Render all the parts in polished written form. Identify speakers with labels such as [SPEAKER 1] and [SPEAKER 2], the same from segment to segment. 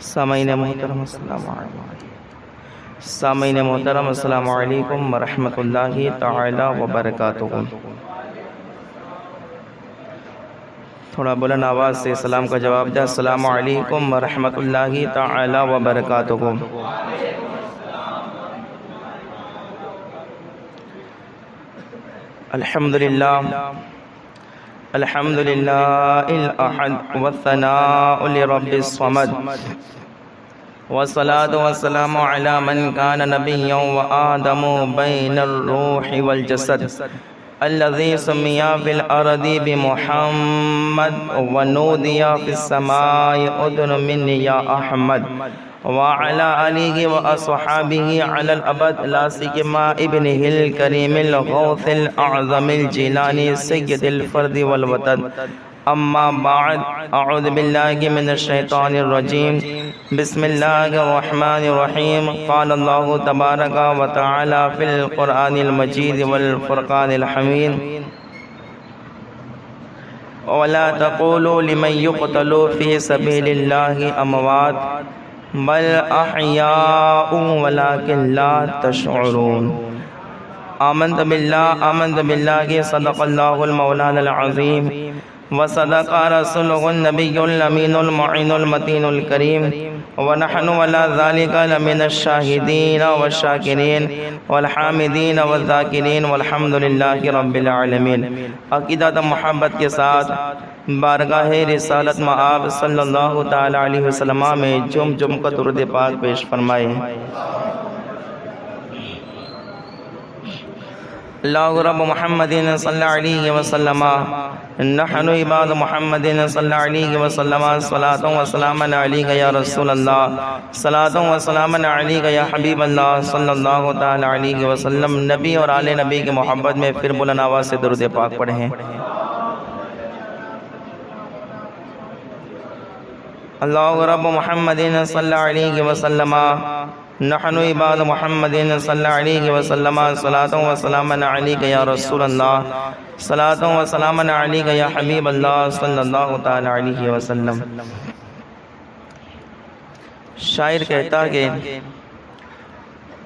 [SPEAKER 1] سامعین محترم السلام علیکم ورحمۃ اللہ تعالی وبرکاتہ۔ تھوڑا بلند آواز سے سلام کا جواب دیں۔ السلام علیکم ورحمۃ اللہ تعالی وبرکاتہ۔ الحمدللہ الأحد والثناء لرب الصمد والصلاة والسلام على من كان نبيا وآدم بين الروح والجسد الذي سمي في الأرض بمحمد ونودي في السماء أذن مني يا أحمد وعلى آله وأصحابه على الأبد لا سيما ابنه الكريم الغوث الأعظم الجيلاني سيد الفرد والوطن۔ أما بعد، أعوذ بالله من الشيطان الرجيم، بسم الله الرحمن الرحيم۔ قال الله تبارك وتعالى في القرآن المجيد والفرقان الحميد: ولا تقولوا لمن يقتل في سبيل الله أموات بل أحياء ولكن لا تشعرون۔ آمنت بالله صدق الله المولانا العظيم وصدق رسوله النبي الأمين المعين المتين الكريم، ونحن على ذلك لمن الشاهدين والشاكرين والحامدين والذاكرين والحمد لله رب العالمين۔ عقیدت محبت کے ساتھ بارگاہ رسالت مآب صلی اللہ تعالی علیہ وسلم میں جم کا درود پاک پیش فرمائے۔ اللہ رب محمد صلی اللہ علیہ وسلم، نحن عباد محمد صلی اللہ علیہ وسلم، صلاۃ و سلام علیک یا رسول اللہ، صلاۃ و سلام علیک یا حبیب اللہ صلی اللہ تعالی علیہ وسلم۔ نبی اور آل نبی کی محبت میں پھر بلند آواز سے درود پاک پڑھیں۔ اللہ رب محمد صلی اللہ علیہ وسلم، نحن عباد محمد صلی اللہ علیہ وسلم، صلاۃ و سلام علیک یا رسول اللہ، صلاۃ و سلام علیک یا حبیب اللہ صلی اللہ تعالی علیہ وسلم۔ شاعر کہتا ہے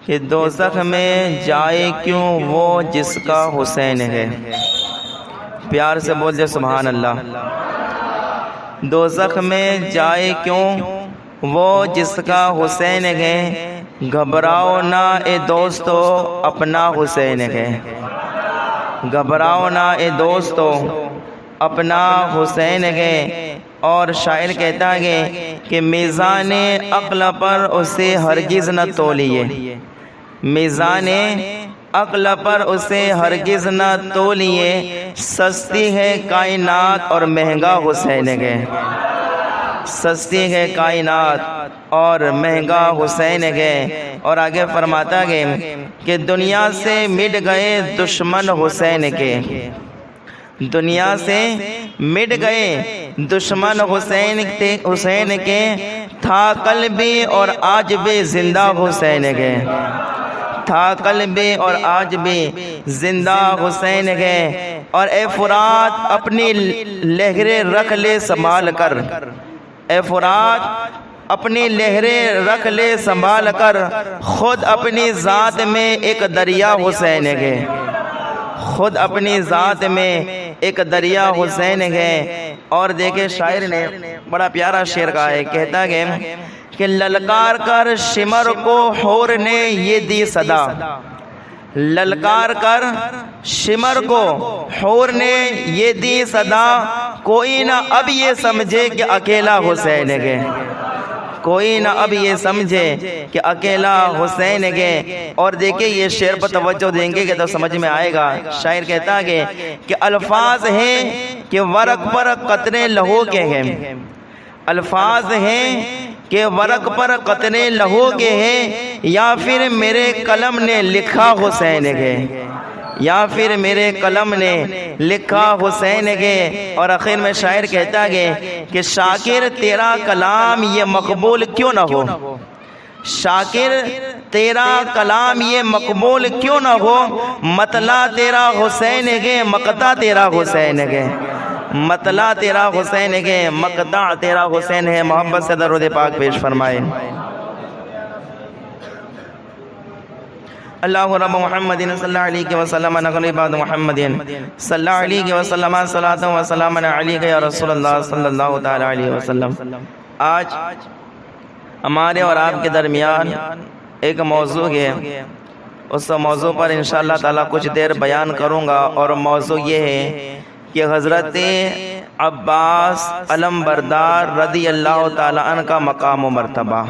[SPEAKER 1] کہ دوزخ میں جائے کیوں وہ جس کا حسین ہے۔ پیار سے بول دے سبحان اللہ۔ دوزخ میں جائے کیوں وہ جس کا حسین ہے، گھبراؤ نہ اے دوستو اپنا حسین ہے، گھبراؤ نہ اے دوستو اپنا حسین ہے۔ اور شاعر کہتا ہے کہ میزان عقل پر اسے ہرگز نہ تولیے، میزان عقل پر اسے ہرگز نہ تولیے، سستی ہے کائنات اور مہنگا حسین ہے، سستی ہے کائنات اور مہنگا حسین ہے۔ اور آگے فرماتا ہے کہ دنیا سے مٹ گئے دشمن حسین کے، دنیا سے مٹ گئے دشمن حسین کے، تھا کل بھی اور آج بھی زندہ حسین ہے، تھا کل بھی اور آج بھی زندہ حسین ہے۔ اور اے فرات اپنی لہریں رکھ لے سنبھال کر، اے فرات اپنی لہریں رکھ لے سنبھال کر، خود اپنی ذات میں ایک دریا حسین ہے، خود اپنی ذات میں ایک دریا حسین ہے۔ اور دیکھیں شاعر نے بڑا پیارا شعر کہا ہے، کہتا ہے کہ للکار کر شمر کو حور نے یہ دی صدا، للکار کر شمر کو حور نے یہ دی صدا، کوئی نہ اب یہ سمجھے کہ اکیلا حسین ہے، کوئی نہ اب یہ سمجھے کہ اکیلا حسین ہے۔ اور دیکھیں یہ شعر پر توجہ دیں گے کہ تو سمجھ میں آئے گا۔ شاعر کہتا ہے کہ الفاظ ہیں کہ ورق پر قطرے لہو کے ہیں، الفاظ ہیں کہ ورق پر قطرے لہو کے ہیں، یا پھر میرے قلم نے لکھا حسین ہے، یا پھر میرے قلم نے لکھا حسین گے. اور آخر میں شاعر کہتا گے کہ شاکر تیرا کلام یہ مقبول کیوں نہ ہو, شاکر تیرا کلام یہ مقبول کیوں نہ ہو, مطلع تیرا حسین گے مقطع تیرا حسین گے, مطلع تیرا حسین گے مقطع تیرا حسین ہے. محبت سے درود پاک پیش فرمائے. اللہ رب محمد صلی اللہ علیہ وسلم نقل بعد محمد صلی اللہ علیہ وسلم صلاۃ و سلام علیک یا رسول اللہ صلی اللہ تعالی علیہ وسلم. آج ہمارے اور آپ کے درمیان ایک موضوع ہے, اس موضوع پر انشاءاللہ تعالی کچھ دیر بیان کروں گا, اور موضوع یہ ہے کہ حضرت عباس علم بردار رضی اللہ تعالی عنہ کا مقام و مرتبہ.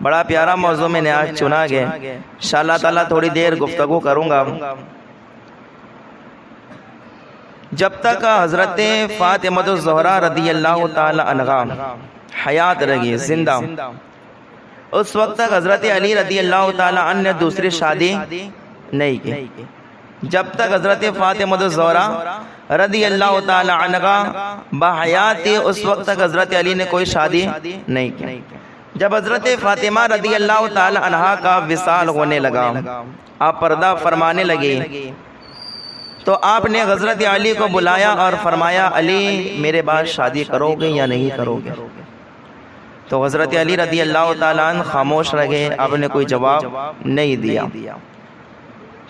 [SPEAKER 1] بڑا پیارا موضوع میں نے آج چنا گیا, انشاءاللہ تعالی تھوڑی دیر گفتگو کروں گا. جب تک حضرت فاطمہ الزہرا رضی اللہ تعالی عنہا حیات رہی, زندہ, اس وقت تک حضرت علی رضی اللہ تعالی عنہ نے دوسری شادی نہیں کی. جب تک حضرت فاطمہ الزہرا رضی اللہ تعالی عنہا بحیات تھی, اس وقت تک حضرت علی نے کوئی شادی نہیں کی. جب حضرت فاطمہ رضی اللہ تعالی عنہا کا وصال ہونے لگا, آپ پردہ فرمانے لگے, تو آپ نے حضرت علی کو بلایا اور فرمایا علی میرے بعد شادی کرو گے یا نہیں کرو گے؟ تو حضرت علی رضی اللہ تعالیٰ عنہ خاموش رہے, آپ نے کوئی جواب نہیں دیا.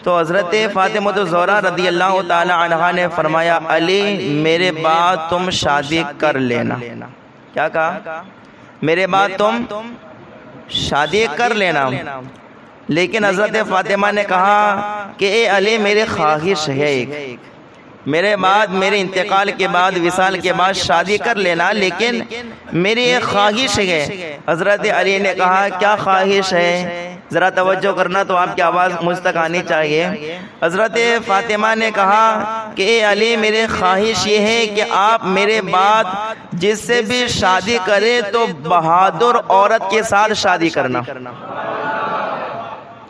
[SPEAKER 1] تو حضرت فاطمہ الزہرا رضی اللہ تعالی عنہا نے فرمایا علی میرے بعد تم شادی کر لینا. کیا کہا؟ میرے بعد تم شادی کر لینا. لیکن حضرت فاطمہ نے کہا کہ اے علی میری خواہش ہے ایک, میرے بعد میرے انتقال کے بعد وصال کے بعد شادی کر لینا, لیکن میری ایک خواہش ہے. حضرت علی نے کہا کیا خواہش ہے؟ ذرا توجہ کرنا, تو آپ کی آواز مجھ تک آنی چاہیے. حضرت فاطمہ نے کہا کہ اے علی میری خواہش یہ ہے کہ آپ میرے بعد جس سے بھی شادی کرے تو بہادر عورت کے ساتھ شادی کرنا.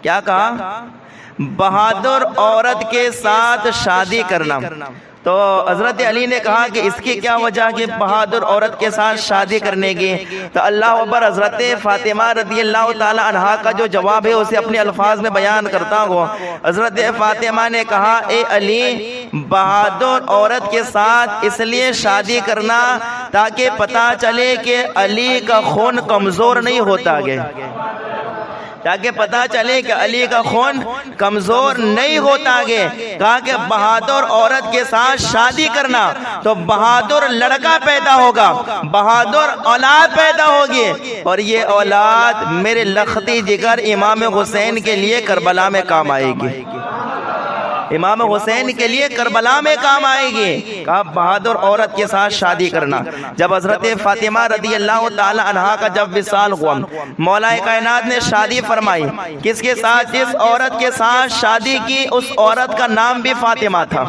[SPEAKER 1] کیا کہا؟ بہادر عورت کے ساتھ شادی کرنا. تو حضرت علی نے کہا کہ اس کی کیا وجہ کہ بہادر عورت کے ساتھ شادی کرنے کی؟ تو اللہ اکبر, حضرت فاطمہ رضی اللہ تعالی عنہا کا جو جواب ہے اسے اپنے الفاظ میں بیان کرتا ہوں. حضرت فاطمہ نے کہا اے علی بہادر عورت کے ساتھ اس لیے شادی کرنا تاکہ پتہ چلے کہ علی کا خون کمزور نہیں ہوتا گے, تاکہ پتہ چلے کہ علی کا خون کمزور نہیں ہوتا گے. کہا کہ بہادر عورت کے ساتھ شادی کرنا تو بہادر لڑکا پیدا ہوگا, بہادر اولاد پیدا ہوگی, اور یہ اولاد میرے لختی جگر امام حسین کے لیے کربلا میں کام آئے گی, امام حسین کے لیے کربلا میں کام آئے گی. کہا بہادر عورت کے ساتھ شادی کرنا. جب حضرت فاطمہ رضی اللہ تعالی عنہا کا جب وصال ہوا, مولا کائنات نے شادی فرمائی. کس کے ساتھ؟ جس عورت کے ساتھ شادی کی اس عورت کا نام بھی فاطمہ تھا.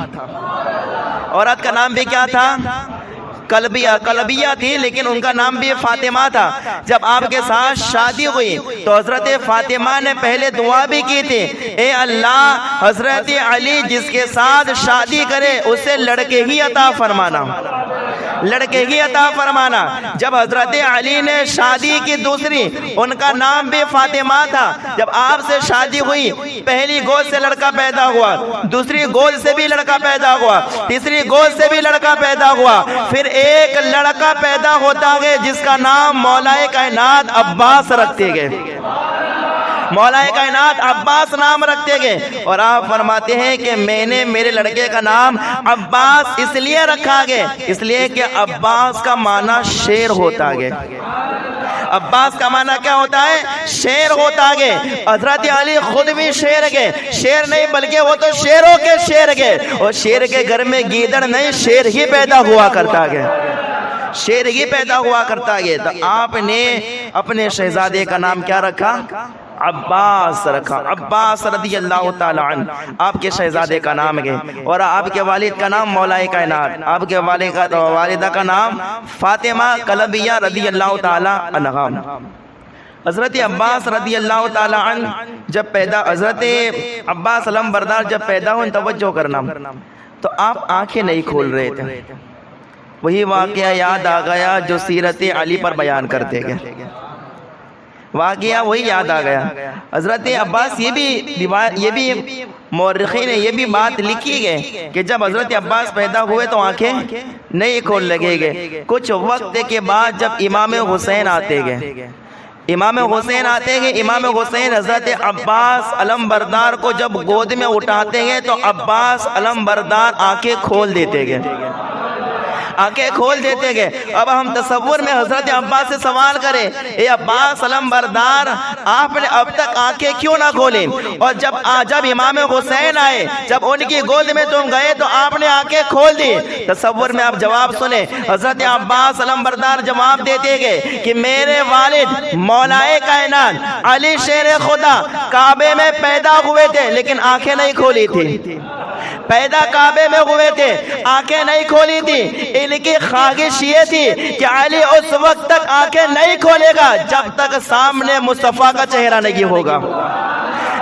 [SPEAKER 1] عورت کا نام بھی کیا تھا؟ کلبیہ تھی, لیکن ان کا نام بھی فاطمہ تھا. جب آپ کے ساتھ شادی ہوئی تو حضرت فاطمہ نے پہلے دعا بھی کی تھی, اے اللہ حضرت علی جس کے ساتھ شادی کرے اسے لڑکے ہی عطا فرمانا, لڑکے ہی عطا فرمانا. جب حضرت علی نے شادی کی دوسری, ان کا نام بھی فاطمہ تھا. جب آپ سے شادی ہوئی پہلی گود سے لڑکا پیدا ہوا, دوسری گود سے بھی لڑکا پیدا ہوا, تیسری گود سے بھی لڑکا پیدا ہوا, پھر ایک لڑکا پیدا ہوتا گیا جس کا نام مولا کائنات عباس رکھتے گئے, مولا کائنات عباس نام رکھتے گئے. اور آپ فرماتے ہیں کہ میں نے میرے لڑکے کا نام عباس اس لیے رکھا گیا اس لیے کہ عباس کا معنی شیر ہوتا گیا. عباس کا معنی کیا ہوتا ہے؟ شیر ہوتا گئے. حضرت علی خود بھی شیر گئے, شیر نہیں بلکہ وہ تو شیروں کے شیر گئے, اور شیر کے گھر میں گیدڑ نہیں شیر ہی پیدا ہوا کرتا گیا, شیر ہی پیدا ہوا کرتا گیا. تو آپ نے اپنے شہزادے کا نام کیا رکھا؟ عباس رکھا. عباس رضی اللہ تعالی عنہ آپ کے شہزادے کا نام ہے, اور آپ کے والد کا نام مولا کائنات, آپ کے والدہ کا نام فاطمہ کلبیہ رضی اللہ تعالی عنہا. حضرت عباس رضی اللہ تعالی عنہ جب پیدا حضرت عباس علم بردار جب پیدا ہو، توجہ کرنا، تو آپ آنکھیں نہیں کھول رہے تھے. وہی واقعہ یاد آ گیا جو سیرت علی پر بیان کرتے گئے، واقعہ وہی یاد آ گیا. حضرت عباس یہ بھی مورخین نے یہ بھی بات لکھی گئے کہ جب حضرت عباس پیدا ہوئے تو آنکھیں نہیں کھول لگے گئے. کچھ وقت کے بعد جب امام حسین آتے گئے، امام حسین حضرت عباس علم بردار کو جب گود میں اٹھاتے گئے تو عباس علم بردار آنکھیں کھول دیتے گئے. اب ہم تصور میں حضرت عباس سے سوال کریں، اے عباس علم بردار، آپ نے اب تک آنکھیں کیوں نہ کھولیں؟ اور جب امام حسین آئے، جب ان کی گود میں تم گئے تو آپ نے آنکھیں کھول دی. تصور میں آپ جواب سنیں. حضرت عباس علم بردار جواب دیتے گئے کہ میرے والد مولائے کائنات علی شیر خدا کعبے میں پیدا ہوئے تھے لیکن آنکھیں نہیں کھولی تھی. پیدا کعبے میں ہوئے تھے، آنکھیں نہیں کھولی تھی. ان کی خواہش یہ تھی کہ علی اس وقت تک آنکھیں نہیں کھولے گا جب تک سامنے مصطفیٰ کا چہرہ نہیں ہوگا.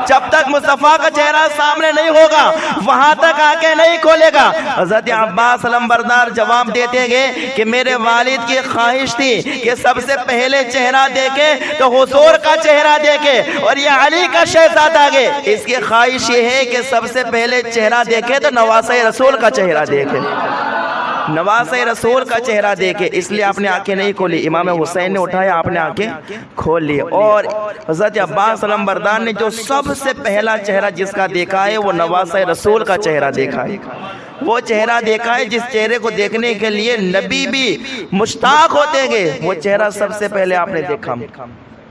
[SPEAKER 1] جب تک مصطفیٰ کا چہرہ سامنے نہیں ہوگا وہاں تک آنکھیں نہیں کھولے گا. حضرت عباس علم بردار جواب دیتے گئے کہ میرے والد کی خواہش تھی کہ سب سے پہلے چہرہ دیکھے تو حضور کا چہرہ دیکھے، اور یہ علی کا شہزادہ ہے، اس کی خواہش یہ ہے کہ سب سے پہلے چہرہ دیکھے تو نواسۂ رسول کا چہرہ دیکھے، نواسۂ رسول کا چہرہ دیکھے. اس لیے آپ نے آنکھیں نہیں کھولی. امام حسین نے اٹھایا، آپ نے آنکھیں کھول لی. اور حضرت عباس علم بردار نے جو سب سے پہلا چہرہ جس کا دیکھا ہے وہ نواسۂ رسول کا چہرہ دیکھا ہے. وہ چہرہ دیکھا ہے جس چہرے کو دیکھنے کے لیے نبی بھی مشتاق ہوتے گئے. وہ چہرہ سب سے پہلے آپ نے دیکھا.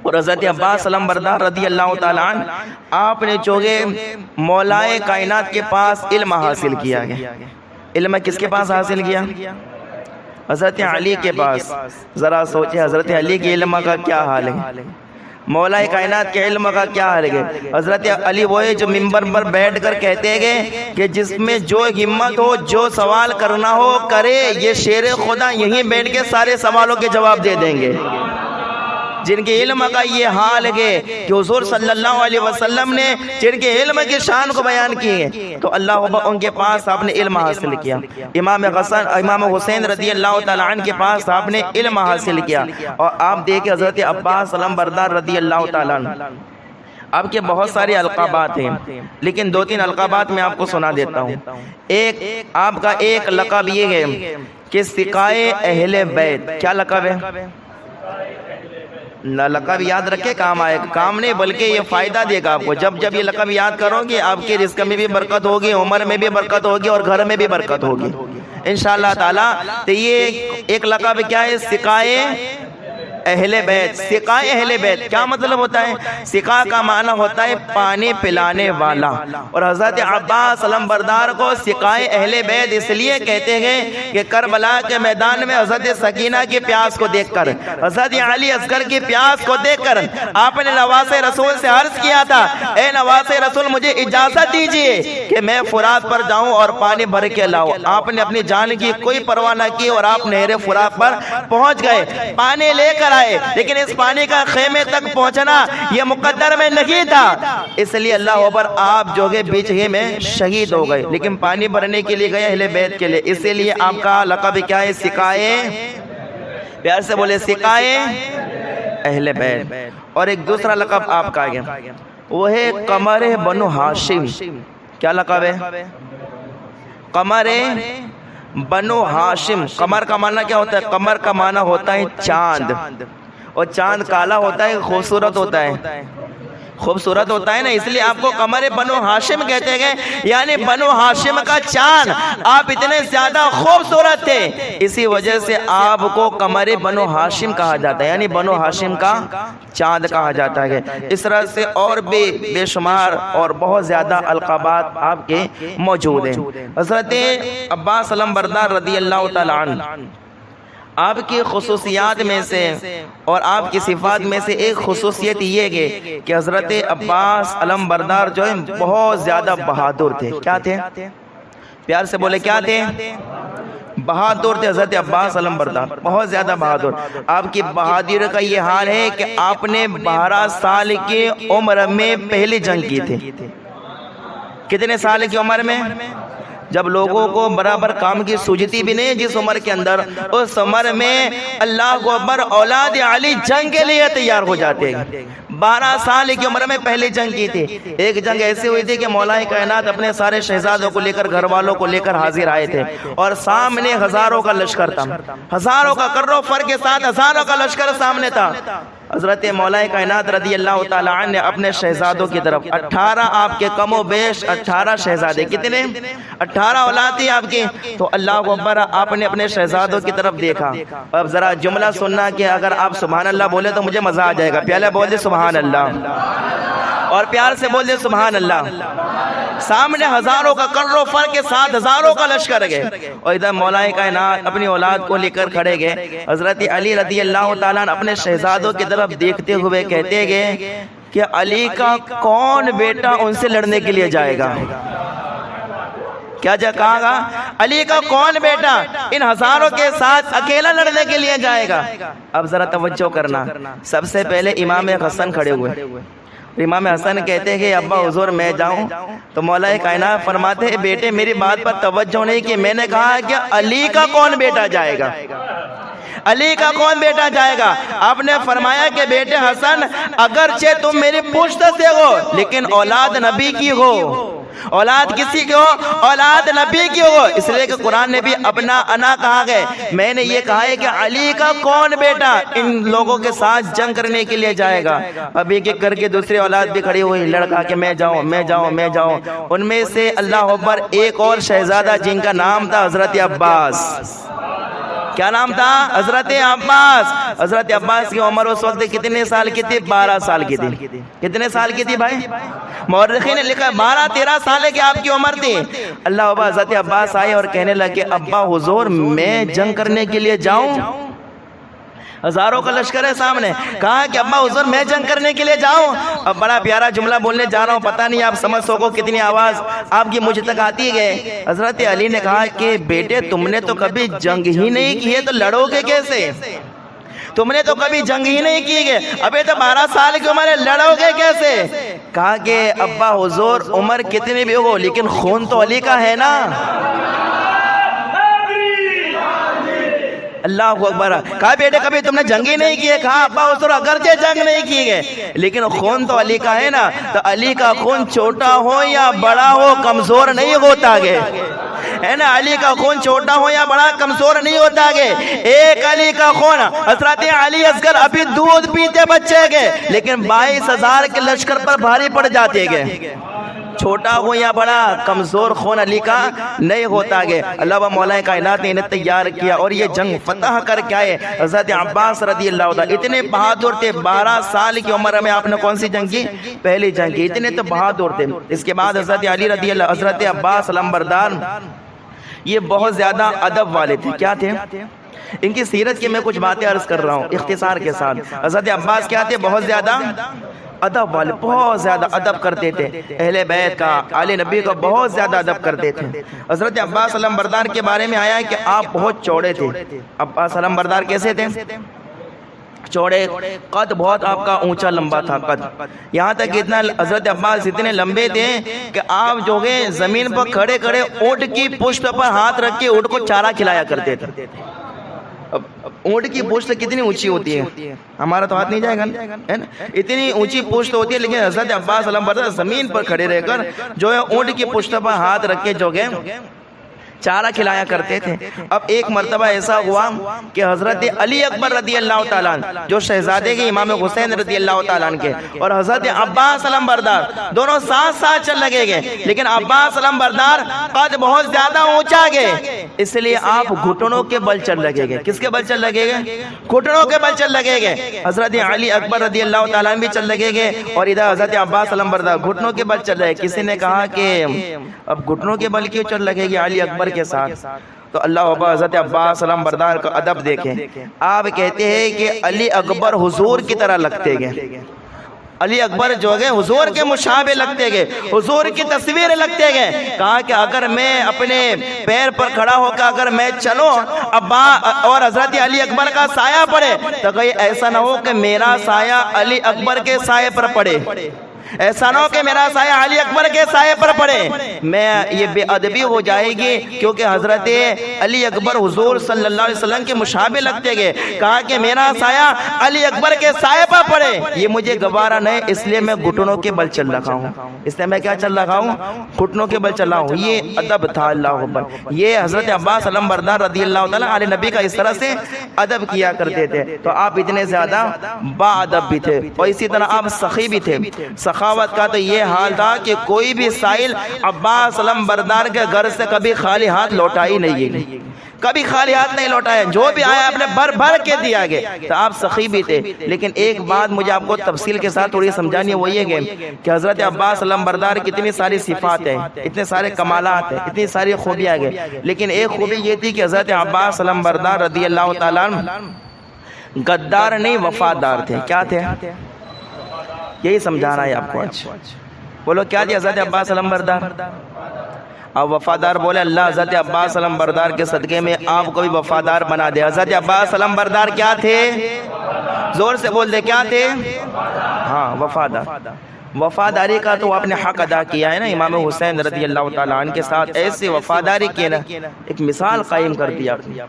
[SPEAKER 1] اور حضرت عباس علم بردار رضی اللہ تعالیٰ عنہ آپ نے چونکہ مولائے کائنات کے پاس علم حاصل کیا گیا. علم کس کے پاس حاصل کیا؟ حضرت علی کے پاس. ذرا سوچیں حضرت علی کے علم کا کیا حال ہے، مولا کائنات کے علم کا کیا حال ہے. حضرت علی وہ ہے جو منبر پر بیٹھ کر کہتے گئے کہ جس میں جو ہمت ہو، جو سوال کرنا ہو کرے، یہ شیر خدا یہیں بیٹھ کے سارے سوالوں کے جواب دے دیں گے. جن کے علم کا یہ حال ہے کہ حضور صلی اللہ علیہ وسلم نے جن کے علم کی شان کو بیان کی ہے تو اللہ ان کے پاس آپ نے علم حاصل کیا. امام حسین رضی اللہ تعالیٰ عنہ کے پاس آپ نے علم حاصل کیا. اور آپ دیکھیں حضرت عباس علم بردار رضی اللہ تعالیٰ عنہ، آپ کے بہت سارے القابات ہیں لیکن 2-3 القابات میں آپ کو سنا دیتا ہوں. ایک آپ کا ایک لقب یہ ہے کہ سقائے اہل بیت. کیا لقب ہے؟ لقب یاد رکھے، کام آئے، کام نہیں بلکہ یہ فائدہ دے گا آپ کو. جب یہ لقب یاد کرو گے آپ کے رزق میں بھی برکت ہوگی، عمر میں بھی برکت ہوگی اور گھر میں بھی برکت ہوگی انشاءاللہ تعالی. تو یہ ایک لقب کیا ہے؟ سقائے اہل بیت. سقائے اہل بیت کیا مطلب ہوتا ہے؟ سقا کا معنی ہوتا ہے پانی پلانے والا. اور حضرت عباس علم بردار کو سقائے اہل بیت اس لیے کہتے ہیں کہ کربلا کے میدان میں حضرت سکینہ کی پیاس کو دیکھ کر، حضرت علی اصغر کی پیاس کو دیکھ کر آپ نے نواسۂ رسول سے عرض کیا تھا، اے نواسۂ رسول مجھے اجازت دیجیے کہ میں فرات پر جاؤں اور پانی بھر کے لاؤں. آپ نے اپنی جان کی کوئی پرواہ نہ کی اور آپ نہر فرات پر پہنچ گئے، پانی لے کر آئے. لیکن اس پانی کا خیمے تک پہنچنا یہ مقدر میں نہیں تھا، اس لیے اللہ اکبر آپ جو گئے بیچ میں شہید ہو گئے. لیکن پانی بھرنے کے لیے گئے اہل بیت کے لیے، اسی لیے آپ کا لقب کیا ہے؟ سقائے. پیار سے بولے سقائے اہل بیت. اور ایک دوسرا لقب آپ کا ہے وہ ہے قمر بنو ہاشم. کیا لقب ہے؟ قمر بنو ہاشم. قمر کا معنی کیا ہوتا ہے؟ قمر کا معنی ہوتا ہے چاند. اور چاند کالا ہوتا ہے، خوبصورت ہوتا ہے، خوبصورت ہوتا ہے نا، اس لیے آپ کو قمر بنو ہاشم کہتے گئے. یعنی بنو ہاشم کا چاند آپ اتنے زیادہ خوبصورت تھے، اسی وجہ سے آپ کو قمر بنو ہاشم کہا جاتا ہے، یعنی بنو ہاشم کا چاند کہا جاتا ہے. اس طرح سے اور بھی بے شمار اور بہت زیادہ القابات آپ کے موجود ہیں. حضرت عباس علم بردار رضی اللہ تعالیٰ عنہ آپ کی خصوصیات میں سے اور آپ کی صفات میں سے ایک خصوصیت یہ ہے کہ حضرت عباس علم بردار جو ہے بہت زیادہ بہادر تھے. کیا تھے؟ پیار سے بولے کیا تھے؟ بہادر تھے حضرت عباس علم بردار، بہت زیادہ بہادر. آپ کی بہادری کا یہ حال ہے کہ آپ نے 12 سال کی عمر میں پہلی جنگ کی تھی. کتنے سال کی عمر میں؟ جب لوگوں کو برابر کام کی سوجتی بھی نہیں جس عمر کے اندر، اس عمر میں اللہ اکبر اولاد علی جنگ کے لیے تیار ہو جاتے ہیں. 12 سال کی عمر میں پہلی جنگ کی تھی. ایک جنگ ایسی ہوئی تھی کہ مولا کائنات اپنے سارے شہزادوں کو لے کر، گھر والوں کو لے کر حاضر آئے تھے، اور سامنے ہزاروں کا لشکر تھا، ہزاروں کا کرو فر کے ساتھ ہزاروں کا لشکر سامنے تھا. حضرت مولا کائنات رضی اللہ تعالیٰ عنہ نے اپنے شہزادوں کی طرف 18 آپ کے کم و بیش 18 شہزادے، کتنے؟ 18 اولاد تھی آپ کی. تو اللہ اکبر آپ نے اپنے شہزادوں کی طرف دیکھا. اب ذرا جملہ سننا کہ اگر آپ سبحان اللہ بولے تو مجھے مزہ آ جائے گا. پہلے بول دے سبحان اللہ، اور پیار سے بول دے سبحان اللہ. سامنے ہزاروں کا کرو فر کے ساتھ ہزاروں کا لشکر گئے، اور ادھر مولا کائنات اپنی اولاد کو لے کر کھڑے گئے. حضرت علی رضی اللہ تعالیٰ عنہ اپنے شہزادوں کی طرف دیکھتے ہوئے کہتے گئے کہ علی کا کون بیٹا ان سے لڑنے کے لیے جائے گا؟ کیا کہا گا؟ علی کا کون بیٹا ان ہزاروں کے ساتھ اکیلا لڑنے کے لیے جائے گا؟ اب ذرا توجہ کرنا. سب سے پہلے امام حسن کھڑے ہوئے. امام حسن کہتے ہیں کہ ابا حضور میں جاؤں؟ تو مولا کائنات فرماتے ہیں بیٹے میری بات پر توجہ نہیں کہ میں نے کہا کہ علی کا کون بیٹا جائے گا؟ علی کا کون بیٹا جائے گا؟ آپ نے فرمایا کہ بیٹے حسن اگرچہ تم میری پشت سے ہو لیکن اولاد نبی کی ہو. اولاد کسی کی ہو؟ اولاد نبی کی ہو. اس لیے کہ قرآن نے بھی اپنا انا کہا گئے. میں نے یہ کہا ہے کہ علی کا کون بیٹا ان لوگوں کے ساتھ جنگ کرنے کے لیے جائے گا؟ اب ایک ایک کر کے دوسری اولاد بھی کھڑی ہوئی، لڑکا کہ میں جاؤں میں جاؤں میں جاؤں. ان میں سے اللہ اکبر ایک اور شہزادہ جن کا نام تھا حضرت عباس. کیا نام تھا؟ حضرت عباس. حضرت عباس کی عمر اس وقت کتنے سال کی تھی؟ 12 سال کی تھی. کتنے سال کی تھی بھائی؟ مورخین نے لکھا 12-13 سال کی آپ کی عمر تھی. اللہ اکبر حضرت عباس آئے اور کہنے لگے ابا حضور میں جنگ کرنے کے لیے جاؤں؟ ہزاروں کا لشکر ہے سامنے. کہا کہ ابا حضور میں جنگ کرنے کے لیے جاؤں؟ اب بڑا پیارا جملہ بولنے جا رہا ہوں، پتہ نہیں آپ سمجھ سکو کتنی آواز آپ کی مجھ تک آتی ہے. حضرت علی نے کہا کہ بیٹے تم نے تو کبھی جنگ ہی نہیں کی ہے تو لڑو گے کیسے؟ تم نے تو کبھی جنگ ہی نہیں کی ہے، ابھی تو 12 سال کی عمر ہے، لڑو گے کیسے؟ کہا کہ ابا حضور عمر کتنی بھی ہو لیکن خون تو علی کا ہے نا. اللہ اکبر. کہا بیٹے کبھی تم نے جنگ ہی نہیں کی ہے؟ کہا ابا حضور اگرچہ جنگ نہیں کی گئے لیکن خون تو علی کا ہے نا. تو علی کا خون چھوٹا ہو یا بڑا ہو کمزور نہیں ہوتا گے، ہے نا. علی کا خون چھوٹا ہو یا بڑا کمزور نہیں ہوتا گے. ایک علی کا خون حضرت علی اصغر ابھی دودھ پیتے بچے گئے لیکن 22,000 کے لشکر پر بھاری پڑ جاتے گئے. چھوٹا ہو یا بڑا کمزور خون علی کا نہیں ہوتا گے. اللہ و مولا کائنات نے انہیں تیار کیا اور یہ جنگ فتح کر کے آئے. حضرت عباس رضی اللہ عنہ اتنے بہادر تھے. 12 سال کی عمر میں آپ نے کون سی جنگ کی؟ پہلی جنگ کی. اتنے تو بہادر تھے. اس کے بعد حضرت علی رضی اللہ، حضرت عباس علمبردار یہ بہت زیادہ ادب والے تھے. کیا تھے؟ ان کی سیرت کی میں کچھ باتیں عرض کر رہا ہوں اختصار کے ساتھ. حضرت عباس کیا تھے؟ بہت زیادہ ادب والے، بہت زیادہ ادب کرتے تھے. اہل بیت کا، آل نبی کا بہت زیادہ ادب کرتے تھے. حضرت عباس علمبردار کے بارے میں آیا ہے کہ آپ بہت چوڑے تھے. عباس علمبردار کیسے تھے؟ چوڑے، قد بہت آپ کا اونچا لمبا تھا قد. یہاں تک اتنا حضرت عباس اتنے لمبے تھے کہ آپ جو ہے زمین پر کھڑے کھڑے اونٹ کی پشت پر ہاتھ رکھ کے اونٹ کو چارہ کھلایا کرتے تھے. اب اونٹ کی پشت کتنی اونچی ہوتی ہے؟ ہمارا تو ہاتھ نہیں جائے گا نا، اتنی اونچی پشت ہوتی ہے. لیکن حضرت عباس علمبردار زمین پر کھڑے رہ کر جو ہے اونٹ کی پشت پر ہاتھ رکھ کے جو ہے چارہ کھلایا کرتے تھے. اب ایک مرتبہ ایسا ہوا کہ حضرت علی اکبر رضی اللہ تعالیٰ عنہ جو شہزادے کے امام حسین رضی اللہ تعالیٰ عنہ کے، اور حضرت عباس علمبردار دونوں ساتھ ساتھ چل لگے گئے. لیکن عباس علمبردار قد بہت زیادہ اونچا گئے، اس لیے آپ گھٹنوں کے بل چل لگے گئے. کس کے بل چل لگے گئے؟ گھٹنوں کے بل چل لگے گئے. حضرت علی اکبر رضی اللہ تعالیٰ عنہ بھی چل لگے گئے اور ادھر حضرت عباس علمبردار گھٹنوں کے بل چل رہے. کسی نے کہا کہ اب گھٹنوں کے بل کیوں چل لگے گی علی اکبر کے ساتھ؟ تو اللہ اکبر حضرت عباس علمبردار کا ادب دیکھیں. آپ کہتے ہیں کہ علی اکبر حضور کی طرح لگتے گئے. علی اکبر جو گئے حضور کے مشابہ لگتے گئے، حضور کی تصویر لگتے گئے. کہا کہ اگر میں اپنے پیر پر کھڑا ہو کر اگر میں چلوں ابا اور حضرت علی اکبر کا سایہ پڑے تو کہیں ایسا نہ ہو کہ میرا سایہ علی اکبر کے سائے پر پڑے، ایسا نہ ہو کہ میرا سایہ علی اکبر کے سائے پر پڑے. میں یہ بے ادبی ہو جائے گی، کیونکہ حضرت علی اکبر حضور صلی اللہ علیہ وسلم کے مشابہ لگتے گئے. کہا کہ میرا سایہ علی اکبر کے سائے پر پڑے، یہ مجھے گوارا نہیں، اس لیے میں گھٹنوں کے بل چل رہا ہوں. اس لیے میں کیا چل رہا ہوں؟ گھٹنوں کے بل چل رہا ہوں. یہ ادب تھا. اللہ اکبر. یہ حضرت عباس علم بردار رضی اللہ تعالیٰ علیہ نبی کا اس طرح سے ادب کیا کرتے تھے. تو آپ اتنے زیادہ با ادب بھی تھے، اور اسی طرح آپ سخی بھی تھے. سخاوت کا تو یہ حال تھا کہ کوئی بھی سائل عباس علم بردار کے گھر سے کبھی خالی ہاتھ لوٹا ہی نہیں گئی، کبھی خالی ہاتھ نہیں لوٹایا، جو بھی آیا اپنے بھر بھر کے دیا گیا. تو آپ سخی بھی تھے. لیکن ایک بات مجھے آپ کو تفصیل کے ساتھ تھوڑی سمجھانی ہے، وہ یہ کہ حضرت عباس علم بردار کی اتنی ساری صفات ہیں، اتنے سارے کمالات ہیں، اتنی ساری خوبیاں ہیں، لیکن ایک خوبی یہ تھی کہ حضرت عباس علم بردار رضی اللہ تعالیٰ غدار نہیں وفادار تھے. کیا تھے؟ یہی سمجھانا ہے آپ کو. بولو کیا تھی حضرت عباس علم بردار؟ اب وفادار بولے اللہ حضرت عباس علم بردار کے صدقے میں آپ کو بھی وفادار بنا دے. حضرت عباس علم بردار کیا تھے؟ زور سے بول دے، کیا تھے؟ ہاں، وفادار. وفاداری کا تو آپ نے حق ادا کیا ہے نا. امام حسین رضی اللہ تعالیٰ عنہ کے ساتھ ایسی وفاداری کی نا، ایک مثال قائم کر دی آپ نے.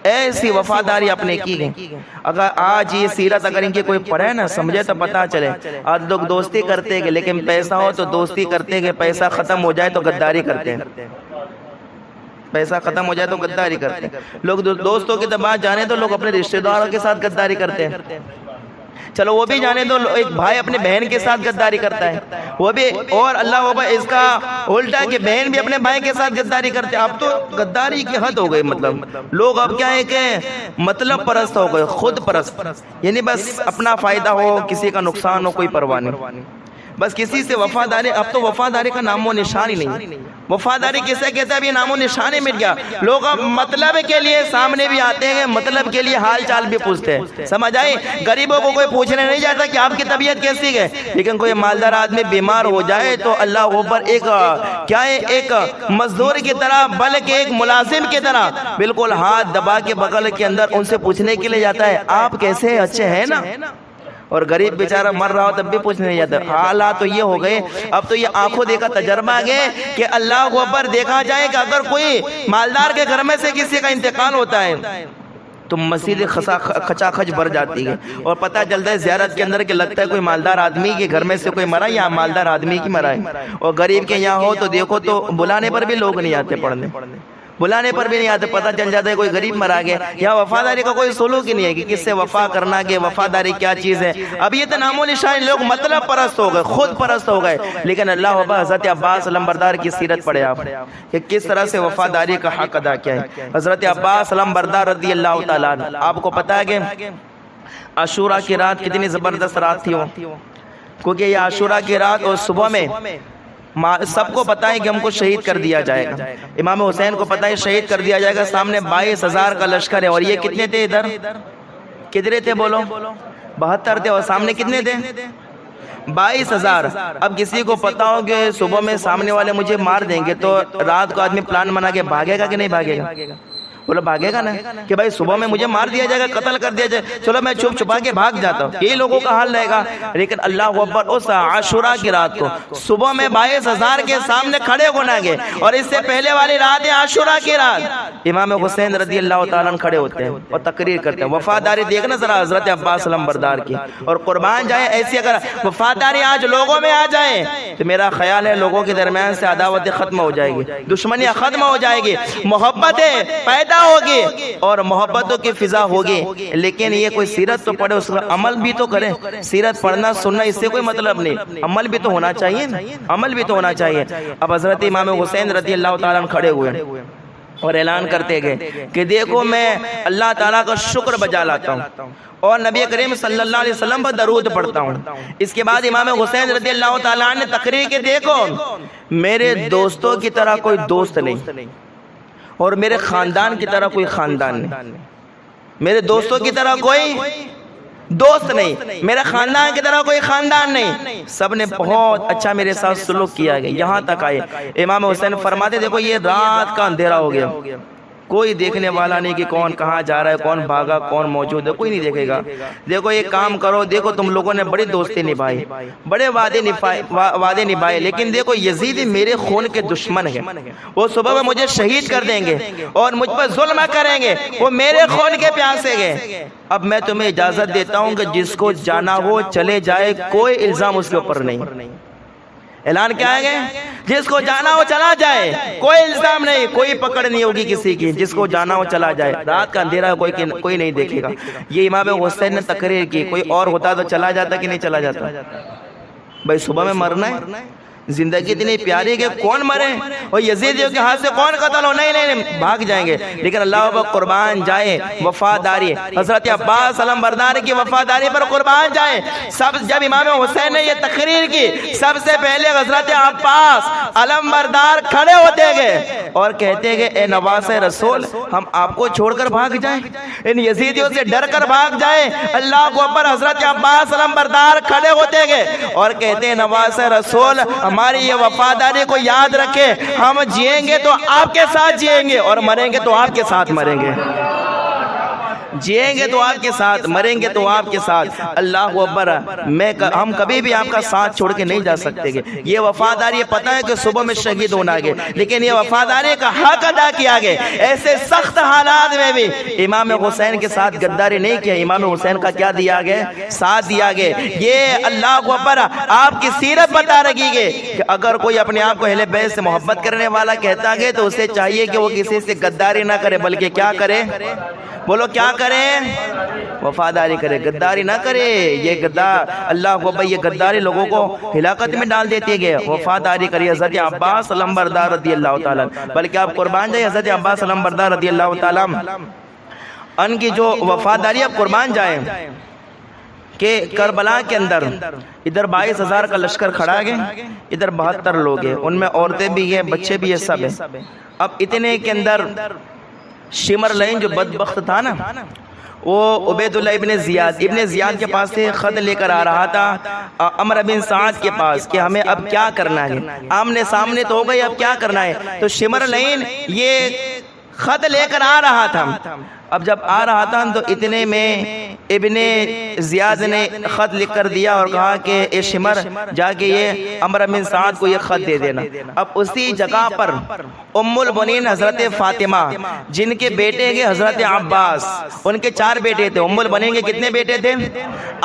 [SPEAKER 1] ایسی وفاداری اپنے کی گئی. اگر آج یہ سیرت اگر ان کی کوئی پڑھے نا، سمجھے تو پتہ چلے. آج لوگ دوستی کرتے گے، لیکن پیسہ ہو تو دوستی کرتے گے، پیسہ ختم ہو جائے تو غداری کرتے ہیں. پیسہ ختم ہو جائے تو غداری کرتے ہیں. لوگ دوستوں کی بات جانے تو لوگ اپنے رشتہ داروں کے ساتھ غداری کرتے ہیں. چلو وہ بھی جانے تو ایک بھائی اپنے بہن کے ساتھ غداری کرتا ہے، وہ بھی. اور اللہ اکبر، اس کا الٹا کہ بہن بھی اپنے بھائی کے ساتھ غداری کرتے ہیں. اب تو غداری کی حد ہو گئی. مطلب لوگ اب کیا ہے کہ مطلب پرست ہو گئے، خود پرست، یعنی بس اپنا فائدہ ہو، کسی کا نقصان ہو، کوئی پرواہ نہیں. بس کسی سے وفاداری، اب تو وفاداری کا نام و نشان ہی نہیں. وفاداری کسے کہتے ہیں؟ اب یہ نام و نشان ہی مٹ گیا. لوگ اب مطلب کے لیے سامنے بھی آتے ہیں، مطلب کے لیے حال چال بھی پوچھتے ہیں. سمجھ آئی؟ غریبوں کو کوئی پوچھنے نہیں جاتا کہ آپ کی طبیعت کیسی ہے. لیکن کوئی مالدار آدمی بیمار ہو جائے تو اللہ اوپر ایک کیا ہے، ایک مزدور کی طرح بلکہ ایک ملازم کی طرح بالکل ہاتھ دبا کے بغل کے اندر ان سے پوچھنے کے لیے جاتا ہے آپ کیسے ہیں، اچھے ہیں نا. اور غریب بیچارہ مر رہا ہو تب بھی پوچھنے نہیں جاتا. حالات تو یہ ہو گئے، اب تو یہ آنکھوں دیکھا تجربہ ہے کہ اللہ کو اوپر دیکھا جائے کہ اگر کوئی مالدار کے گھر میں سے کسی کا انتقال ہوتا ہے تو مسجد کھچا کھچ بھر جاتی ہے، اور پتہ چلتا ہے زیارت کے اندر کہ لگتا ہے کوئی مالدار آدمی کے گھر میں سے کوئی مرا یا مالدار آدمی کی مرا ہے. اور غریب کے یہاں ہو تو دیکھو تو بلانے پر بھی لوگ نہیں آتے پڑھنے، بلانے پر بھی نہیں آتے. پتہ چل جاتا ہے کوئی غریب مرا گیا. یہاں وفاداری کا کوئی سلوک ہی نہیں ہے کہ کس سے وفا کرنا، کہ وفاداری کیا چیز ہے. اب یہ تو نام و نشان، لوگ مطلب پرست ہو گئے، خود پرست ہو گئے. لیکن اللہ اکبر، حضرت عباس علم بردار کی سیرت پڑھے آپ کہ کس طرح سے وفاداری کا حق ادا کیا ہے. حضرت عباس علم بردار رضی اللہ تعالیٰ عنہ، آپ کو پتہ ہے کہ عاشورہ کی رات کتنی زبردست رات تھی وہ، کیونکہ یہ عاشورہ کی رات اور صبح میں سب کو پتہ ہے کہ ہم کو شہید کر دیا جائے گا. امام حسین کو پتہ ہے شہید کر دیا جائے گا. سامنے 22,000 کا لشکر ہے، اور یہ کتنے تھے ادھر؟ کدھرے تھے بولو؟ 72 تھے. اور سامنے کتنے تھے؟ 22,000. اب کسی کو پتہ ہو کہ صبح میں سامنے والے مجھے مار دیں گے تو رات کو آدمی پلان بنا کے بھاگے گا کہ نہیں بھاگے گا؟ بولو بھاگے گا نا، کہ بھائی صبح میں مجھے مار دیا جائے گا، قتل کر دیا جائے، چلو میں چھپ چھپا کے بھاگ جاتا ہوں. یہی لوگوں کا حال رہے گا. لیکن اللہ اکبر، اس عاشورہ کی رات کو صبح میں 22,000 کے سامنے کھڑے ہونا گے. اور اس سے پہلے والی رات ہے عاشورہ کی رات، امام حسین رضی اللہ تعالیٰ عنہ کھڑے ہوتے ہیں اور تقریر کرتے ہیں. وفاداری دیکھنا ذرا حضرت عباس علم بردار کی، اور قربان جائے ایسی اگر وفاداری آج لوگوں میں آ جائے تو میرا خیال ہے لوگوں کے درمیان سے عداوت ختم ہو جائے گی، دشمنیاں ختم ہو جائے گی، محبتیں پیدا ہوگی اور محبتوں کی فضا ہوگی. لیکن یہ کوئی سیرت تو پڑھے، اس کا عمل بھی تو کرے. سیرت پڑھنا سننا اس سے کوئی مطلب نہیں، عمل بھی تو ہونا چاہیے، عمل بھی تو ہونا چاہیے. اب حضرت امام حسین رضی اللہ تعالیٰ عنہ کھڑے ہوئے اور اعلان کرتے گئے کہ دیکھو میں اللہ تعالیٰ کا شکر بجا لاتا ہوں اور نبی کریم صلی اللہ علیہ وسلم پر درود پڑھتا ہوں. اس کے بعد امام حسین رضی اللہ تعالیٰ عنہ نے تقریر کے دیکھو میرے دوستوں کی طرح کوئی دوست نہیں، اور میرے خاندان کی طرح کوئی خاندان نہیں، میرے دوستوں کی طرح کوئی دوست نہیں، میرے خاندان کی طرح کوئی خاندان نہیں، سب نے بہت اچھا میرے ساتھ سلوک کیا گیا، یہاں تک آئے امام حسین فرماتے دیکھو یہ رات کا اندھیرا ہو گیا، کوئی دیکھنے والا نہیں کہ کون کہاں جا رہا ہے، کون بھاگا، کون موجود ہے، کوئی نہیں دیکھے گا، دیکھو یہ کام کرو، دیکھو تم لوگوں نے بڑی دوستی نبھائی، بڑے وعدے نبھائے، لیکن دیکھو یزید میرے خون کے دشمن ہیں، وہ صبح میں مجھے شہید کر دیں گے اور مجھ پر ظلم کریں گے، وہ میرے خون کے پیاسے گے، اب میں تمہیں اجازت دیتا ہوں کہ جس کو جانا ہو چلے جائے، کوئی الزام اس کے اوپر نہیں۔ اعلان کیا ہے جس کو جانا ہو چلا جائے، کوئی الزام نہیں، کوئی پکڑ نہیں ہوگی کسی کی، جس کو جانا ہو چلا جائے، رات کا اندھیرا کوئی نہیں دیکھے گا۔ یہ امام حسین نے تقریر کی، کوئی اور ہوتا تو چلا جاتا کہ نہیں چلا جاتا؟ بھائی صبح میں مرنا ہے، زندگی اتنی پیاری کہ کون مرے، اور یزیدیوں کے ہاتھ سے کون قتل ہو، نہیں بھاگ جائیں گے، لیکن اللہ پر قربان جائے، وفاداری حضرت عباس علم بردار کی وفاداری پر قربان جائے۔ جب امام حسین نے یہ تقریر کی، سب سے پہلے حضرت عباس علم بردار کھڑے ہوتے گئے اور کہتے گئے اے نواز رسول، ہم آپ کو چھوڑ کر بھاگ جائیں، ان یزیدیوں سے ڈر کر بھاگ جائیں؟ اللہ کو پر حضرت عباس علم بردار کھڑے ہوتے گئے اور کہتے ہیں نواز رسول، ہماری یہ وفاداری کو یاد رکھے، ہم جیئیں گے تو آپ کے ساتھ جیئیں گے اور مریں گے تو آپ کے ساتھ مریں گے، جیئیں گے تو آپ کے ساتھ، مریں گے تو آپ کے ساتھ۔ اللہ اکبر، ہم کبھی بھی آپ کا ساتھ چھوڑ کے نہیں جا سکتے گے۔ یہ وفاداری پتہ ہے کہ صبح میں شہید ہونا گے، لیکن یہ وفاداری کا حق ادا کیا گئے، ایسے سخت حالات میں بھی امام حسین کے ساتھ غداری نہیں کیا، امام حسین کا کیا دیا گیا؟ ساتھ دیا گیا۔ یہ اللہ اکبر آپ کی سیرت بتا رکھی گئے کہ اگر کوئی اپنے آپ کو اہل بیت سے محبت کرنے والا کہتا گیا تو اسے چاہیے کہ وہ کسی سے غداری نہ کرے، بلکہ کیا کرے؟ بولو کیا کرے؟ وفاداری کرے، غداری نہ کرے۔ یہ غدار اللہ کو بھائی، یہ غداری لوگوں کو ہلاکت میں ڈال دیتی ہے۔ وفاداری کریے حضرت عباس علم بردار رضی اللہ تعالیٰ، بلکہ آپ قربان جائیں حضرت عباس علم بردار رضی اللہ تعالیٰ ان کی جو وفاداری، آپ قربان جائیں کہ کربلا کے اندر ادھر 22,000 کا لشکر کھڑا ہے، ادھر 72 لوگ ہیں، ان میں عورتیں بھی ہیں، بچے بھی ہیں، سب ہیں۔ اب اتنے کے اندر شمر لین جو بدبخت تھا نا، وہ عبیداللہ ابن زیاد کے پاس سے خط لے کر آ رہا تھا عمرو بن سعد کے پاس کہ ہمیں اب کیا کرنا ہے، آمنے سامنے تو ہو گئی، اب کیا کرنا ہے؟ تو شمر لین یہ خط لے کر آ رہا تھا۔ اب جب آ رہا تھا تو اتنے میں ابن زیاد نے خط لکھ کر دیا اور کہا کہ اے شمر، جا کے یہ عمرو بن سعد کو یہ خط دے دینا۔ اب اسی جگہ پر ام البنین حضرت فاطمہ، جن کے بیٹے گے حضرت عباس، ان کے 4 بیٹے تھے۔ ام البنین کے کتنے بیٹے تھے؟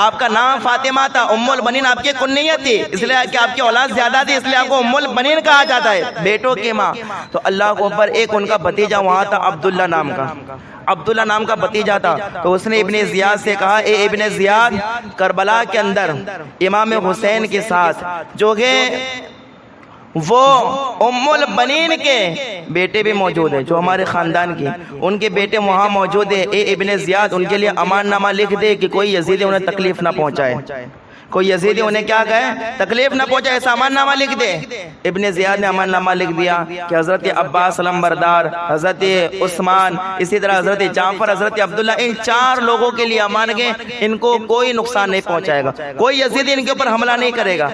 [SPEAKER 1] آپ کا نام فاطمہ تھا، ام البنین آپ کی کنیت تھی، اس لیے کہ آپ کی اولاد زیادہ تھی، اس لیے آپ کو ام البنین کہا جاتا ہے، بیٹوں کی ماں۔ تو اللہ کو اوپر ایک ان کا بھتیجا وہاں تھا، عبداللہ نام کا بھتیجا تھا۔ تو اس نے ابن زیاد سے کہا اے ابن زیاد، کربلا کے اندر امام حسین کے ساتھ جو کہ وہ ام البنین کے بیٹے بھی موجود ہیں، جو ہمارے خاندان کی، ان کے بیٹے وہاں موجود ہیں، اے ابن زیاد ان کے لیے امان نامہ لکھ دے کہ کوئی یزیدی انہیں تکلیف نہ پہنچائے، کوئی یزیدی انہیں کیا کہے؟ تکلیف نہ پہنچائے، ایسا امان نامہ لکھ دے۔ ابن زیاد نے امان نامہ لکھ دیا کہ حضرت عباس علم بردار، حضرت عثمان، اسی طرح حضرت جعفر، حضرت عبداللہ، ان 4 لوگوں کے لیے امان گئے، ان کو کوئی نقصان نہیں پہنچائے گا، کوئی یزیدی ان کے اوپر حملہ نہیں کرے گا۔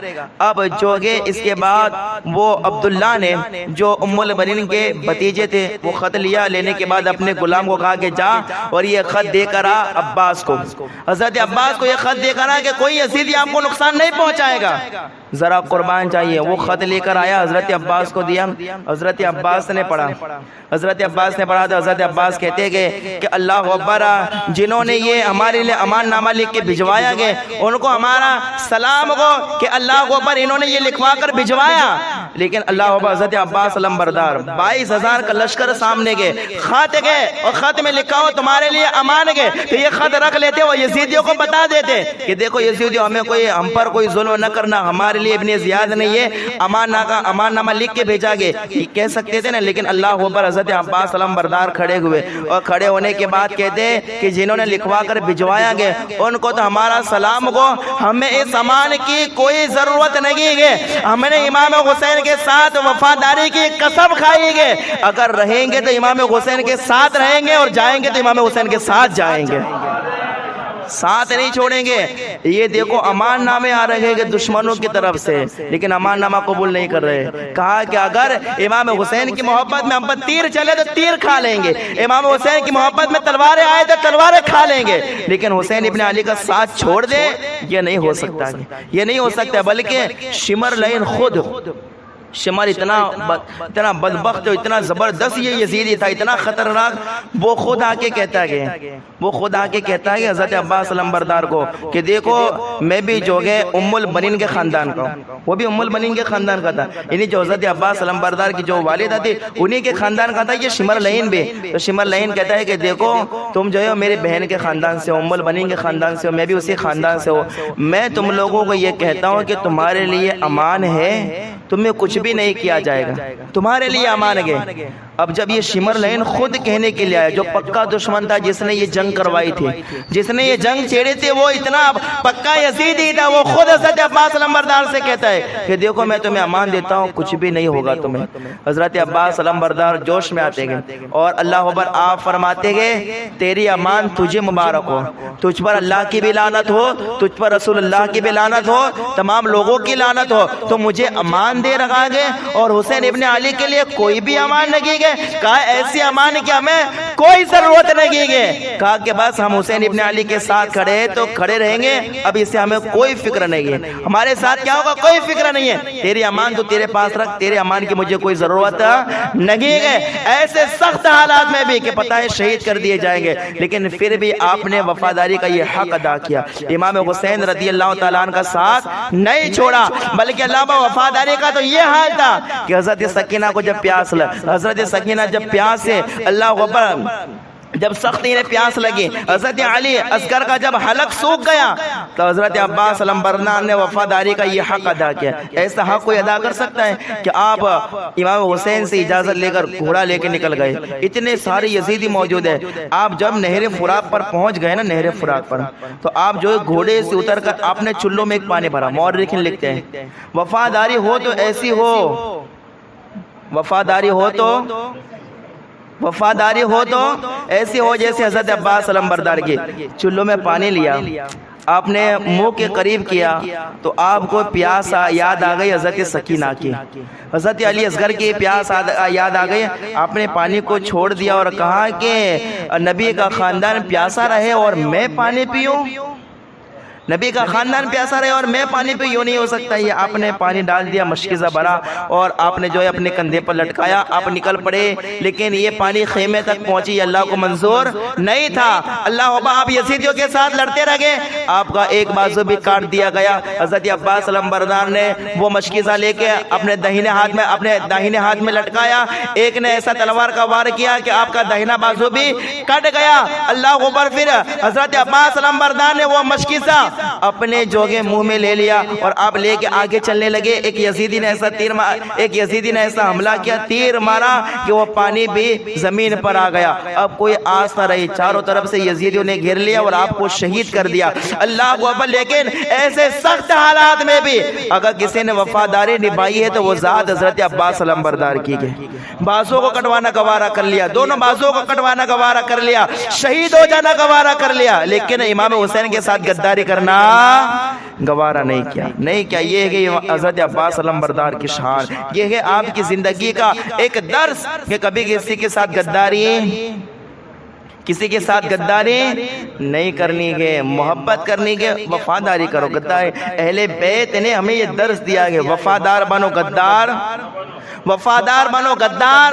[SPEAKER 1] اب جو کہ اس کے بعد وہ عبداللہ نے جو ام البنین کے بھتیجے تھے، وہ خط لیا، لینے کے بعد اپنے غلام کو کہا کہ جا اور یہ خط دے کر آ عباس کو، حضرت عباس کو یہ خط دے کر آ کہ کوئی یزیدی آپ کو نقصان نہیں پہنچائے گا۔ ذرا قربان چاہیے، وہ خط لے کر آیا، حضرت عباس کو دیا، حضرت عباس نے پڑھا تو حضرت عباس کہتے گئے کہ اللہ اکبر، جنہوں نے یہ ہمارے لیے امان نامہ لکھ کے بھجوایا گئے ان کو ہمارا سلام ہو کہ اللہ اکبر انہوں نے یہ لکھوا کر بھجوایا۔ لیکن اللہ اکبر، حضرت عباس علم بردار 22,000 کا لشکر سامنے گئے، خط گئے اور خط میں لکھا ہو تمہارے لیے امان گئے، تو یہ خط رکھ لیتے، وہ یزیدیوں کو بتا دیتے کہ دیکھو یزیدیوں، ہم پر کوئی ظلم نہ کرنا، ہمارے لیے ابن زیاد نے یہ امان نامہ لکھ کے بھیجا گئے، یہ کہہ سکتے تھے نا، لیکن اللہ اکبر، حضرت عباس علم بردار کھڑے ہوئے اور کھڑے ہونے کے بعد کہتے کہ جنہوں نے لکھوا کر بھجوایا گئے ان کو تو ہمارا سلام کو، ہمیں اس امان کی کوئی ضرورت نہیں ہے، ہم نے امام حسین کے ساتھ وفاداری کی قسم کھائی گے، اگر رہیں گے تو امام حسین کے ساتھ رہیں گے اور جائیں گے تو امام حسین کے ساتھ جائیں گے۔ ساتھ نہیں چھوڑیں گے۔ یہ دیکھو امان نامے آ رہے ہیں دشمنوں کی طرف سے، لیکن امان نامہ قبول نہیں کر رہے۔ کہا کہ اگر امام حسین کی محبت میں ہم پر تیر چلے تو تیر کھا لیں گے، امام حسین کی محبت میں تلواریں آئے تو تلواریں کھا لیں گے، لیکن حسین ابن علی کا ساتھ چھوڑ دے یہ نہیں ہو سکتا، یہ نہیں ہو سکتا۔ بلکہ شمر لعین خود، شمر اتنا بدبخت، اتنا زبردست یہ یزیدی تھا، اتنا خطرناک، وہ خود آ کے کہتا ہے حضرت عباس علمبردار کو کہ دیکھو میں بھی جو ہے ام البنین کے خاندان کا ہوں، وہ بھی ام البنین کے خاندان کا تھا، یعنی جو حضرت عباس علمبردار کی جو والدہ تھی انہی کے خاندان کا تھا یہ شمر لعین بھی۔ تو شمر لعین کہتا ہے کہ دیکھو تم جو ہے میری بہن کے خاندان سے ہو، ام البنین کے خاندان سے ہو، میں بھی اسی خاندان سے ہوں، میں تم لوگوں کو یہ کہتا ہوں کہ تمہارے لیے امان ہے، تمہیں کچھ بھی نہیں کیا جائے گا، تمہارے لیے امان ہے۔ اب جب یہ شمر لعین خود کہنے کے لیے آیا، جو پکا دشمن تھا، جس نے یہ جنگ کروائی تھی، جس نے یہ جنگ چھیڑی تھی، وہ اتنا پکا یزیدی تھا، وہ خود حضرت عباس علمبردار سے کہتا ہے کہ دیکھو میں تمہیں امان دیتا ہوں، کچھ بھی نہیں ہوگا تمہیں۔ حضرت عباس علمبردار جوش میں آتے گئے اور اللہ اکبر آپ فرماتے گئے تیری امان تجھے مبارک ہو، تجھ پر اللہ کی بھی لعنت ہو، تجھ پر رسول اللہ کی بھی لعنت ہو، تمام لوگوں کی لعنت ہو، تو مجھے امان دے رکھا گے اور حسین ابن علی کے لیے کوئی بھی امان نہیں گے۔ کہا ایسی امان کہ ہمیں کوئی ضرورت نہیں ہے، کہا کہ بس ہم حسین ابن علی کے ساتھ کھڑے ہیں تو کھڑے رہیں گے، اب اس سے ہمیں کوئی فکر نہیں ہے، ہمارے ساتھ کیا ہوگا کوئی فکر نہیں ہے، تیری امان تو تیرے پاس رکھ، تیرے امان کی مجھے کوئی ضرورت نہیں ہے۔ ایسے سخت حالات میں بھی کہ پتہ ہے شہید کر دیے جائیں گے، لیکن پھر بھی آپ نے وفاداری کا یہ حق ادا کیا، امام حسین رضی اللہ تعالیٰ عنہ کا ساتھ نہیں چھوڑا، بلکہ اللہ با وفاداری کا تو یہ حال تھا کہ حضرت سکینہ کو جب پیاس لگ، حضرت سکینہ جب پیاس سے اللہ اکبر جب سختی نے پیاس لگی، حضرت علی اصغر کا جب حلق سوکھ گیا تو حضرت عباس علمبردار نے وفاداری کا یہ حق ادا کیا۔ ایسا حق کوئی ادا کر سکتا ہے کہ آپ امام حسین سے اجازت لے کر گھوڑا لے کے نکل گئے، اتنے سارے یزیدی موجود ہیں، آپ جب نہر فرات پر پہنچ گئے نا، نہر فرات پر، تو آپ جو گھوڑے سے اتر کر آپ نے چلوں میں ایک پانی بھرا۔ مورخین لکھتے ہیں وفاداری ہو تو ایسی ہو، وفاداری ہو تو ایسی ہو جیسے حضرت عباس علمبردار کی، چلوں میں پانی لیا، آپ نے منہ کے قریب کیا تو آپ کو پیاس یاد آ گئی حضرت سکینہ کی، حضرت علی اصغر کی پیاس یاد آ گئی، آپ نے پانی کو چھوڑ دیا اور کہا کہ نبی کا خاندان پیاسا رہے اور میں پانی پیوں، نبی کا خاندان پیاسا رہے اور میں پانی پہ یوں نہیں ہو سکتا۔ یہ آپ نے پانی ڈال دیا، مشکیزہ بھرا اور آپ نے جو ہے اپنے کندھے پر لٹکایا، آپ نکل پڑے، لیکن یہ پانی خیمے تک پہنچی، اللہ کو منظور نہیں تھا۔ اللہ ابا آپ یزیدیوں کے ساتھ لڑتے رہ گئے، آپ کا ایک بازو بھی کاٹ دیا گیا۔ حضرت عباس علمبردار نے وہ مشکیزہ لے کے اپنے داہنے ہاتھ میں لٹکایا، ایک نے ایسا تلوار کا وار کیا کہ آپ کا داہنا بازو بھی کٹ گیا۔ اللہ اکبر، پھر حضرت عباس علمبردار نے وہ مشکیزہ اپنے جوگے منہ میں لے لیا اور آپ لے کے آگے چلنے لگے۔ ایک یزیدی نے ایسا حملہ کیا، تیر مارا کہ وہ پانی بھی زمین پر آ گیا۔ اب کوئی آس نہ رہی، چاروں طرف سے یزیدیوں نے گھیر لیا اور آپ کو شہید کر دیا۔ اللہ کو اکبر، لیکن ایسے سخت حالات میں بھی اگر کسی نے وفاداری نبھائی ہے تو وہ ذات حضرت عباس علمبردار کی گئی۔ بازو کو کٹوانا گوارا کر لیا، دونوں بازو کو کٹوانا گوارا کر لیا، شہید ہو جانا گوارا کر لیا، لیکن امام حسین کے ساتھ غداری کرنا گوارا نہیں کیا۔ یہ ہے کہ حضرت عباس علمبردار کی شان، یہ ہے آپ کی زندگی کا ایک درس کہ کبھی کسی کے ساتھ غداری نہیں کرنی ہے، محبت کرنی ہے، وفاداری کرو۔ اہل بیت نے ہمیں یہ درس دیا ہے، وفادار بنو، غدار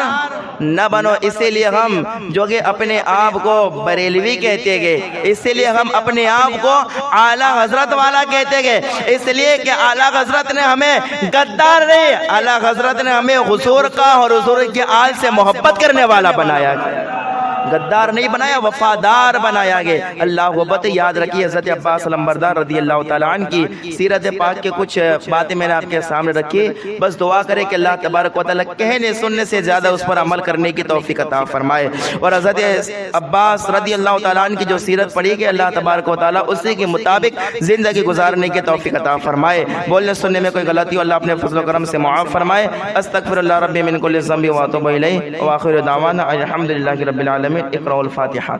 [SPEAKER 1] نہ بنو۔ اسی لیے ہم جو کہ اپنے آپ کو بریلوی کہتے گئے، اسی لیے ہم اپنے آپ کو اعلیٰ حضرت والا کہتے گئے، اس لیے کہ اعلیٰ حضرت نے ہمیں غدار نہیں، اعلیٰ حضرت نے ہمیں حضور کا اور حضور کے آل سے محبت کرنے والا بنایا، غدار نہیں بنایا، وفادار بنایا گیا۔ اللہ وبت یاد رکھیے حضرت عباس علمبردار رضی اللہ تعالیٰ عنہ کی سیرت پاک کے کچھ باتیں میں نے آپ کے سامنے رکھی، بس دعا کرے کہ اللہ تبارک و تعالیٰ کہنے سننے سے زیادہ اس پر عمل کرنے کی توفیق عطا فرمائے، اور حضرت عباس رضی اللہ تعالیٰ عنہ کی جو سیرت پڑھی کہ اللہ تبارک و تعالیٰ اسی کے مطابق زندگی گزارنے کی توفیق عطا فرمائے۔ بولنے سننے میں کوئی غلطی ہو اللہ اپنے فضل و کرم سے معاف فرمائے۔ استغفر اللہ ربی من کل ذنب واتوب الیہ، وآخر دعوانا الحمدللہ رب العالمین۔ اقرأوا الفاتحہ۔